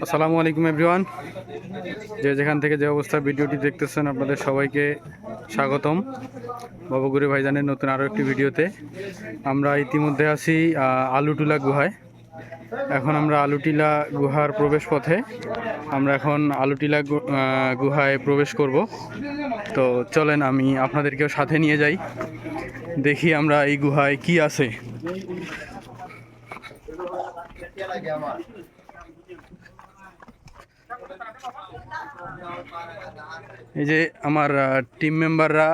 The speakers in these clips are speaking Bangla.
আসসালামু আলাইকুম এভরিওয়ান, যে যেখান থেকে যে অবস্থায় ভিডিওটি দেখতেছেন আপনাদের সবাইকে স্বাগতম বাবুগুড়ি ভাইজানের নতুন আরও একটি ভিডিওতে। আমরা ইতিমধ্যে আছি আলুটিলা গুহায়। এখন আমরা আলুটিলা গুহার প্রবেশ পথে। আমরা এখন আলুটিলা গুহায় প্রবেশ করব। তো চলেন আমি আপনাদেরকেও সাথে নিয়ে যাই, দেখি আমরা এই গুহায় কি আছে। এই যে আমার টিম মেম্বাররা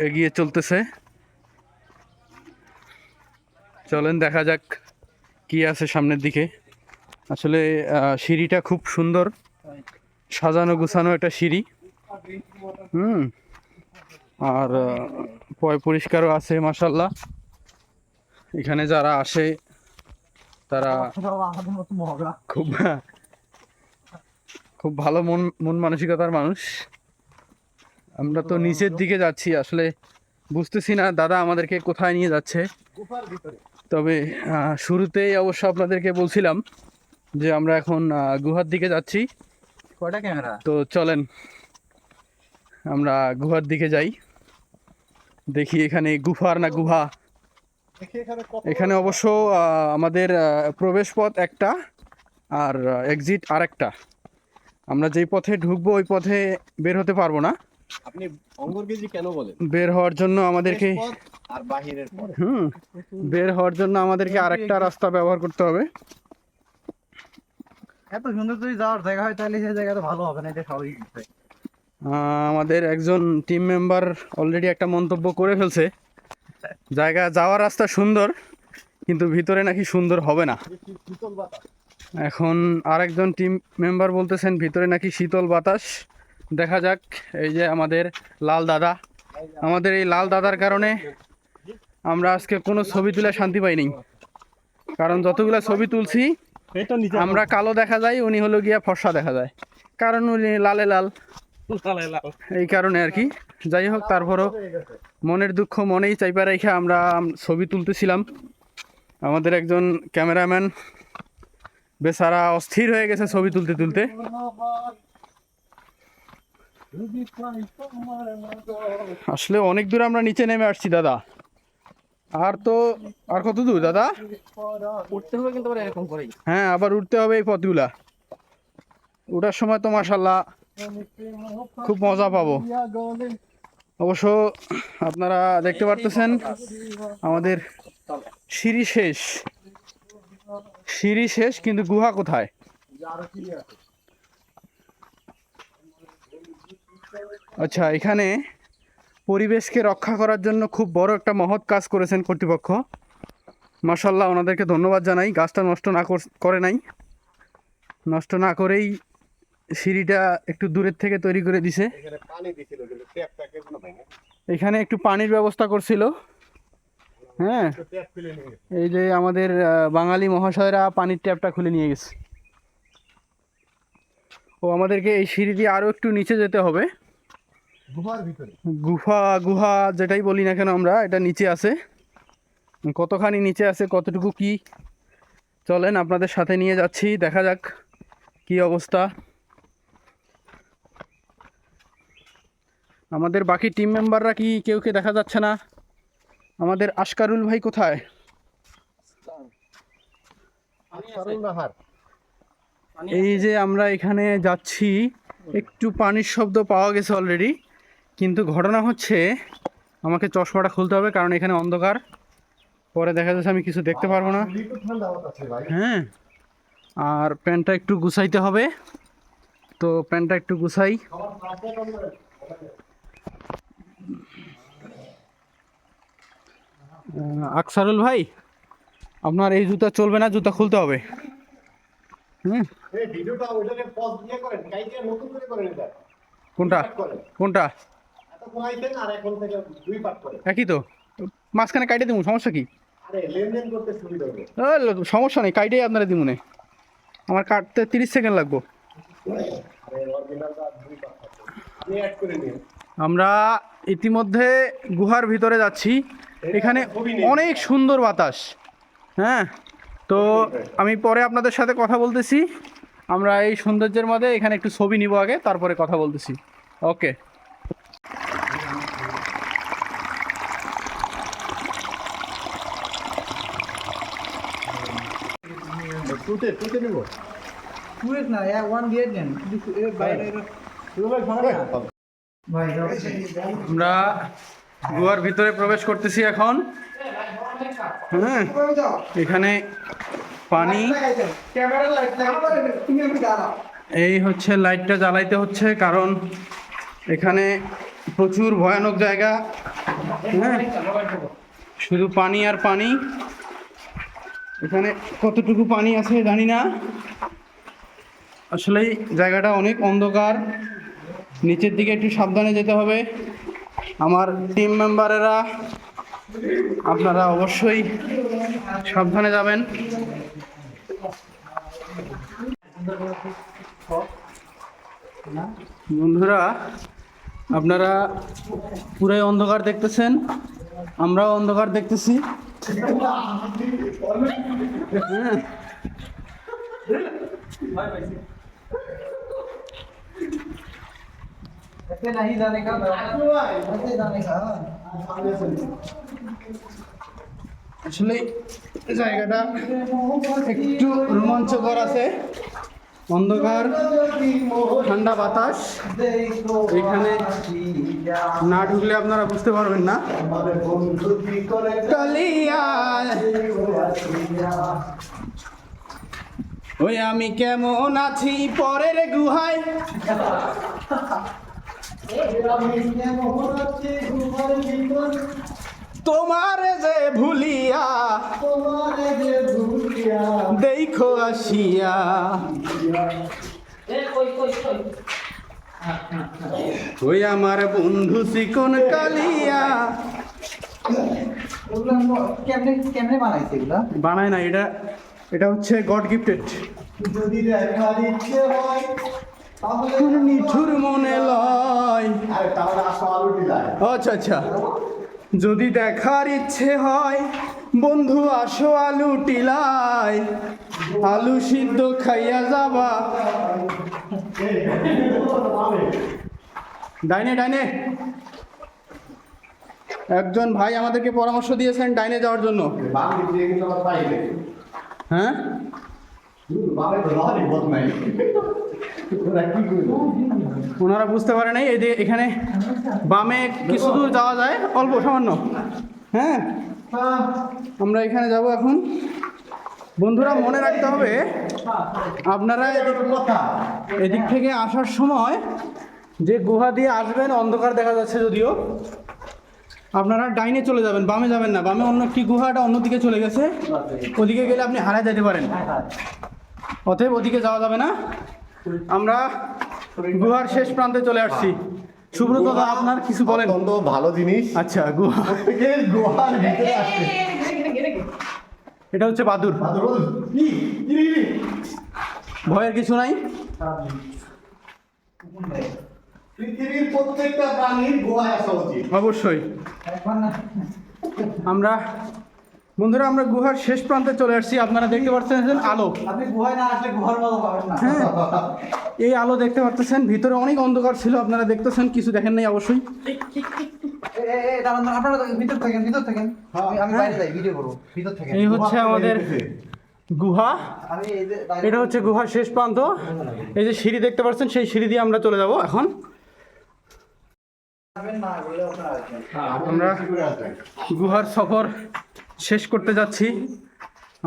এগিয়ে চলতেছে, চলেন দেখা যাক কি আছে সামনের দিকে। আসলে সিঁড়িটা খুব সুন্দর, সাজানো গুছানো একটা সিঁড়ি। আর পরিষ্কারও আছে মাশাআল্লাহ। এখানে যারা আসে তারা খুব খুব ভালো মন মানসিকতার মানুষ। আমরা তো নিচের দিকে যাচ্ছি, আসলে বুঝতেছি না দাদা আমাদেরকে কোথায় নিয়ে যাচ্ছে। তবে শুরুতেই অবশ্য আপনাদেরকে বলছিলাম যে আমরা এখন গুহার দিকে যাচ্ছি। কয়টা ক্যামেরা? তো চলেন আমরা গুহার দিকে যাই, দেখি এখানে গুফার না গুহা। এখানে অবশ্য আমাদের প্রবেশ পথ একটা আর এক্সিট আরেকটা। আমরা যেই পথে ঢুকবো ওই পথে বের হতে পারবো না। আপনি অঙ্গরগেজি কেন বলেন? বের হওয়ার জন্য আমাদেরকে আর বাহিরের পথ। বের হওয়ার জন্য আমাদেরকে আরেকটা রাস্তা ব্যবহার করতে হবে। এত সুন্দর যদি যাওয়ার জায়গা হয় তাহলে সেই জায়গাটা ভালো হবে না, এটা স্বাভাবিক বিষয়। আমাদের একজন টিম মেম্বার অলরেডি একটা মন্তব্য করে ফেলছে, জায়গা যাওয়ার রাস্তা সুন্দর কিন্তু ভিতরে নাকি সুন্দর হবে না। এখন আরেকজন টিম মেম্বার বলতেছেন ভিতরে নাকি শীতল বাতাস। দেখা যাক। এই যে আমাদের লাল দাদা, আমাদের এই লাল দাদার কারণে আমরা আজকে কোনো ছবি তুলে শান্তি পাইনি। কারণ যতগুলো ছবি তুলছি আমরা কালো দেখা যায়, উনি হলো গিয়া ফর্সা দেখা যায়, কারণ উনি লালে লাল, এই কারণে আর কি। যাই হোক, তারপরও মনের দুঃখ মনেই চাইপা রেখে আমরা ছবি তুলতেছিলাম। আমাদের একজন ক্যামেরাম্যান বেচারা অস্থির হয়ে গেছে ছবি তুলতে তুলতে। আসলে অনেক দূর আমরা নিচে নেমে আসছি দাদা। আর কত দূর দাদা? উঠতে হবে কিন্তু এরকম করেই। হ্যাঁ, আবার উঠতে হবে এই পথগুলা। ওঠার সময় তো মাশাআল্লাহ খুব মজা পাবো। অবশ্য আপনারা দেখতে পারতেছেন আমাদের সিঁড়ি শেষ, কিন্তু গুহা কোথায়? আচ্ছা, এখানে পরিবেশকে রক্ষা করার জন্য খুব বড় একটা মহৎ কাজ করেছেন কর্তৃপক্ষ। মাশাআল্লাহ, ওনাদেরকে ধন্যবাদ জানাই। গাছটা নষ্ট না করে নাই, নষ্ট না করেই সিঁড়িটা একটু দূরের থেকে তৈরি করে দিছে। এখানে একটু পানির ব্যবস্থা করছিল। হ্যাঁ, এই যে আমাদের বাঙালি মহাশয়রা পানির ট্যাপটা খুলে নিয়ে গেছে। ও আমাদেরকে এই সিঁড়ি দিয়ে আরও একটু নিচে যেতে হবে। গুহা যেটাই বলি না কেন আমরা, এটা নিচে আছে। কতখানি নিচে আছে, কতটুকু কি, চলেন আপনাদের সাথে নিয়ে যাচ্ছি, দেখা যাক কি অবস্থা। আমাদের বাকি টিম মেম্বাররা কি কেউকে দেখা যাচ্ছে না? আমাদের আশকারুল ভাই কোথায়? এই যে আমরা এখানে যাচ্ছি, একটু পানির শব্দ পাওয়া গেছে অলরেডি, কিন্তু ঘটনা হচ্ছে আমাকে চশমাটা খুলতে হবে, কারণ এখানে অন্ধকার, পরে দেখা যাচ্ছে আমি কিছু দেখতে পারবো না। হ্যাঁ, আর প্যান্টটা একটু গুছাইতে হবে, তো প্যান্টটা একটু গুছাই। আকসারুল ভাই, আপনার এই জুতা চলবে না, জুতা খুলতে হবে। কোনটা কোনটা? একই তো, মাঝখানে কাইটে দিব, সমস্যা কি? সমস্যা নেই, কাইটেই আপনারা দিমুনে। আমার কাটতে 30 সেকেন্ড লাগবো। আমরা ইতিমধ্যে গুহার ভিতরে যাচ্ছি। এখানে অনেক সুন্দর বাতাস। হ্যাঁ, তো আমি পরে আপনাদের সাথে কথা বলতেছি। আমরা এই সৌন্দর্যের মধ্যে এখানে একটু ছবি নিব আগে, তারপরে কথা বলতেছি। ওকে। টুয়েট না, ওয়ান দিয়ে দেন বাইরে ভাই আমরা গুহার ভিতরে প্রবেশ করতেছি এখন। হ্যাঁ, এখানে পানি, এই হচ্ছে লাইটটা জ্বালাইতে হচ্ছে কারণ এখানে প্রচুর ভয়ানক জায়গা। হ্যাঁ, শুধু পানি আর পানি। এখানে কতটুকু পানি আছে জানি না, আসলে জায়গাটা অনেক অন্ধকার। নিচের দিকে একটু সাবধানে যেতে হবে। আমার টিম মেম্বারেরা, আপনারা অবশ্যই সাবধানে যাবেন। বন্ধুরা, আপনারা পুরাই অন্ধকার দেখতেছেন, আমরাও অন্ধকার দেখতেছি। হ্যাঁ, ऐसे नहीं जाने का, ऐसे जाने का। আসলে জায়গাটা একটু রোমাঞ্চকর আছে। অন্ধকার, ঠান্ডা বাতাস। এখানে না ঢুকলে আপনারা বুঝতে পারবেন না। কালিয়া ওই আমি কেমন আছি পরের গুহায়, তোমার যে ভুলিয়া দেখো আসিয়া। ওই আমার বন্ধু চিকন কালিয়া। কেমনে কেমনে বানাইছে এগুলা? বানায় না, এটা এটা হচ্ছে গড গিফটেড। যদি দেখার ইচ্ছে হয় কোন নিঠুর মনে লয়। আরে তাহলে আসো আলু দিলাই। আচ্ছা আচ্ছা, যদি দেখার ইচ্ছে হয় বন্ধু আসো আলু টিলায়, আলু সিদ্ধ খাইয়া যাবা। ডাইনে ডাইনে, একজন ভাই আমাদেরকে পরামর্শ দিয়েছেন ডাইনে যাওয়ার জন্য। হ্যাঁ, ওনারা বুঝতে পারে নাই এই যে এখানে বামে কিছু দূর যাওয়া যায়, অল্প সামান্য। হ্যাঁ, আমরা এখানে যাব এখন। বন্ধুরা, মনে রাখতে হবে আপনারা এদিক থেকে আসার সময় যে গুহা দিয়ে আসবেন, অন্ধকার দেখা যাচ্ছে যদিও, আপনারা ডাইনে চলে যাবেন, বামে যাবেন না। বামে অন্য একটি গুহাটা অন্যদিকে চলে গেছে, ওদিকে গেলে আপনি হারায় যেতে পারেন। অতএব ওদিকে যাওয়া যাবে না। আমরা গুহার শেষ প্রান্তে চলে আসছি। সুব্রত দা, আপনার কিছু বলেন। অত্যন্ত ভালো জিনিস। আচ্ছা, গুহা, গুহার ভিতরে আসছে। এটা হচ্ছে বাদুর। ভয়ের কিছু নাই। পৃথিবীর প্রত্যেকটা প্রাণীর গুহায় আসা উচিত। অবশ্যই। এখন না আমরা বন্ধুরা, আমরা গুহার শেষ প্রান্তে চলে আসছি। আপনারা দেখতে পাচ্ছেন আলো। আপনি গুহায় না আসলে গুহার মতো পাবেন না। হ্যাঁ, এই আলো দেখতে পাচ্ছেন। ভিতরে অনেক অন্ধকার ছিল, আপনারা দেখতেছেন, কিছু দেখেন নাই অবশ্যই। দাঁড়ান, আপনারা ভিতর থাকেন, ভিতর থাকেন। আমি বাইরে যাই, ভিডিও করবো, ভিতর থাকেন। এই হচ্ছে আমাদের গুহা। আমি এই যে এটা হচ্ছে গুহার শেষ প্রান্ত। এই যে সিঁড়ি দেখতে পাচ্ছেন, সেই সিঁড়ি দিয়ে আমরা চলে যাব এখন। না বললে আপনারা আসবেন। আমরা গুহার সফর শেষ করতে যাচ্ছি।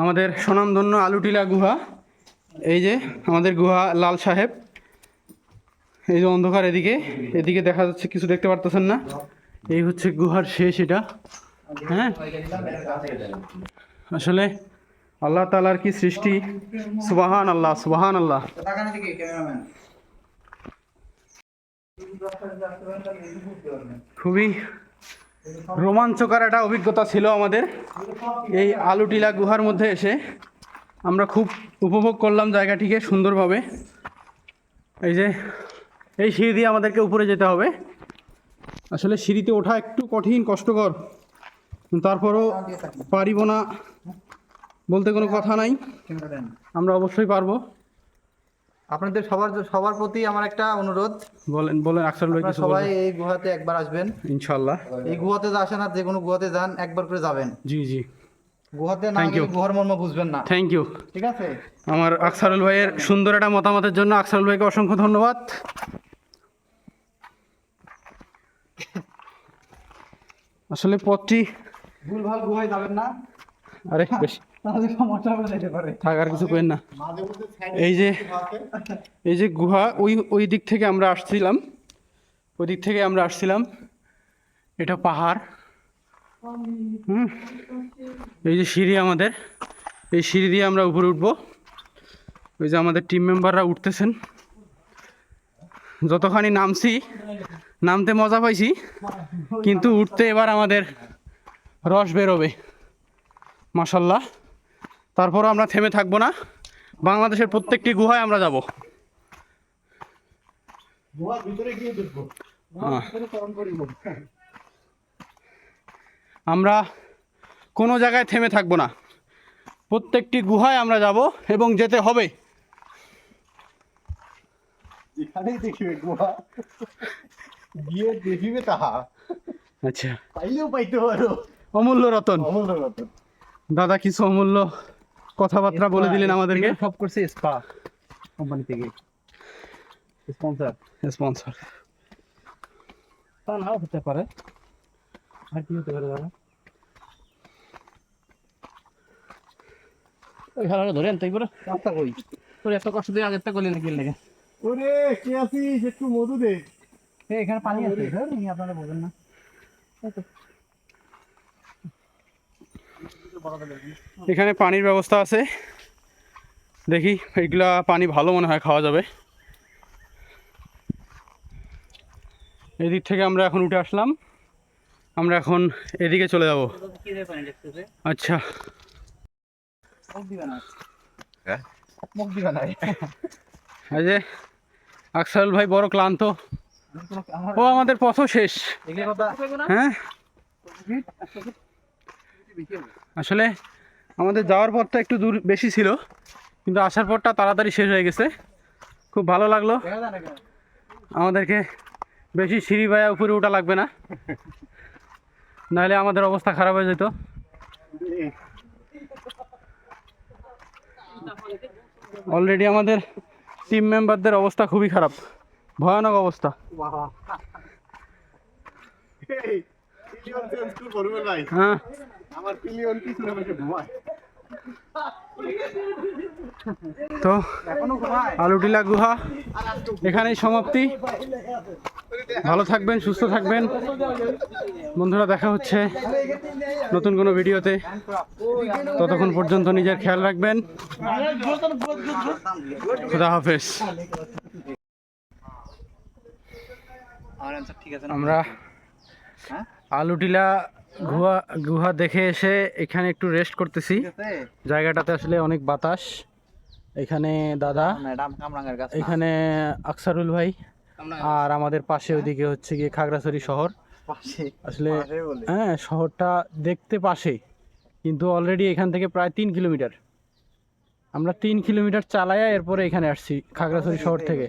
আমাদের স্বনামধন্য আলুটিলা গুহা। এই যে আমাদের গুহা লাল সাহেব। এই যে অন্ধকার, এদিকে এদিকে দেখা যাচ্ছে, কিছু দেখতে পারতেছেন না। এই হচ্ছে গুহার শেষ এটা। হ্যাঁ, আসলে আল্লাহ তাআলার কি সৃষ্টি! সুবহান আল্লাহ, সুবহান আল্লাহ। তাকান দিকে ক্যামেরাম্যান। খুবই রোমাঞ্চকর একটা অভিজ্ঞতা ছিল আমাদের এই আলুটিলা গুহার মধ্যে এসে। আমরা খুব উপভোগ করলাম জায়গাটিকে সুন্দরভাবে। এই যে এই সিঁড়ি দিয়ে আমাদেরকে উপরে যেতে হবে। আসলে সিঁড়িতে ওঠা একটু কঠিন, কষ্টকর, তারপরও পারিব না বলতে কোনো কথা নাই, ক্যামেরা দেন। আমরা অবশ্যই পারবো। আপনাদের সবার প্রতি আমার একটা অনুরোধ, বলেন বলেন আকসারুল ভাই আপনারা কিছু সবাই বলবেন? এই গুহাতে একবার আসবেন। ইনশাল্লাহ। এই গুহাতে যে আসেন আর যে কোনো গুহাতে যান, একবার করে যাবেন। জি জি, গুহাতে না Thank you. গেলে গুহার মর্ম বুঝবেন না। Thank you. ঠিক আছে? আমার আকসারুল ভাইয়ের সুন্দর একটা মতামতের জন্য আকসারুল ভাইকে অসংখ্য ধন্যবাদ। আসলে পথটি, ভুলভাল গুহায় যাবেন না, আরে বেশি তাহলে সমস্যা হয়ে যেতে পারে। থাকার কিছু কেন না। মাঝে মধ্যে এই যে এই যে গুহা, ওই ওই দিক থেকে আমরা আসছিলাম, ওই দিক থেকে আমরা আসছিলাম। এটা পাহাড়। এই যে সিঁড়ি আমাদের, এই সিঁড়ি দিয়ে আমরা উপরে উঠবো। ওই যে আমাদের টিম মেম্বাররা উঠতেছেন। যতখানি নামছি, নামতে মজা পাইছি, কিন্তু উঠতে এবার আমাদের রস বেরোবে মাশাল্লাহ। তারপরও আমরা থেমে থাকবো না, বাংলাদেশের প্রত্যেকটি গুহায় আমরা যাব। গুহার ভিতরে গিয়ে দেখবো। আমরা কোনো জায়গায় থেমে থাকবো না, প্রত্যেকটি গুহায় আমরা যাব এবং যেতে হবে। যেখানেই দেখিবে গুহা, গিয়ে দেখিবে তাহা, আচ্ছা, পাইলেও পাইতে পারো। অমূল্য রতন অমূল্য রতন। দাদা কিছু অমূল্য কথাবার্তা বলে দিলেন আমাদেরকে। সব করছে স্পা কোম্পানি থেকে স্পন্সর। স্পন্সর। তা নাও হতে পারে, আর কি হতে পারে দাদা? ওই খেলাটা ধরে আনতে পারো। রাস্তা কই? তোর এত কষ্ট দিয়ে আগেরটা করলি নাকি লেগে? ওরে কে আছিস, একটু মধু দে। এখানে পানি আছে স্যার, আপনারা বলবেন না। এখানে পানির ব্যবস্থা আছে, দেখি এইগুলা পানি ভালো মনে হয়, খাওয়া যাবে। এদিক থেকে আমরা এখন উঠে আসলাম, আমরা এখন এদিকে চলে যাব। আচ্ছা, মুখ দিবা না। এই যে আকসারুল ভাই বড় ক্লান্ত, ও আমাদের পথও শেষ। হ্যাঁ, আসলে আমাদের যাওয়ার পথটা একটু দূর বেশি ছিল, কিন্তু আসার পরটা তাড়াতাড়ি শেষ হয়ে গেছে। খুব ভালো লাগলো। আমাদেরকে বেশি সিঁড়ি বায়া উপরে ওঠা লাগবে না, নাহলে আমাদের অবস্থা খারাপ হয়ে যেত। অলরেডি আমাদের টিম মেম্বারদের অবস্থা খুবই খারাপ, ভয়ানক অবস্থা। এই, পিলিয়ন চেঞ্জ করে করবে নাই। হ্যাঁ, আমার পিলিয়ন পিছনে বসে ঘুমায়। তো আলুটিলা গুহা এখানেই সমাপ্তি। ভালো থাকবেন, সুস্থ থাকবেন বন্ধুরা, দেখা হচ্ছে নতুন কোনো ভিডিওতে। ততক্ষণ পর্যন্ত নিজের খেয়াল রাখবেন। খুদা হাফেজ। আমরা আলুটিলা গুহা দেখে এসে এখানে একটু রেস্ট করতেছি। জায়গাটাতে আসলে অনেক বাতাস। এখানে দাদা, এখানে আকসারুল ভাই, আর আমাদের পাশে ওইদিকে হচ্ছে গিয়ে খাগড়াছড়ি শহর। আসলে হ্যাঁ, শহরটা দেখতে পাশে, কিন্তু অলরেডি এখান থেকে প্রায় 3 কিলোমিটার। আমরা 3 কিলোমিটার চালাইয়া এরপরে এখানে আসছি খাগড়াছড়ি শহর থেকে।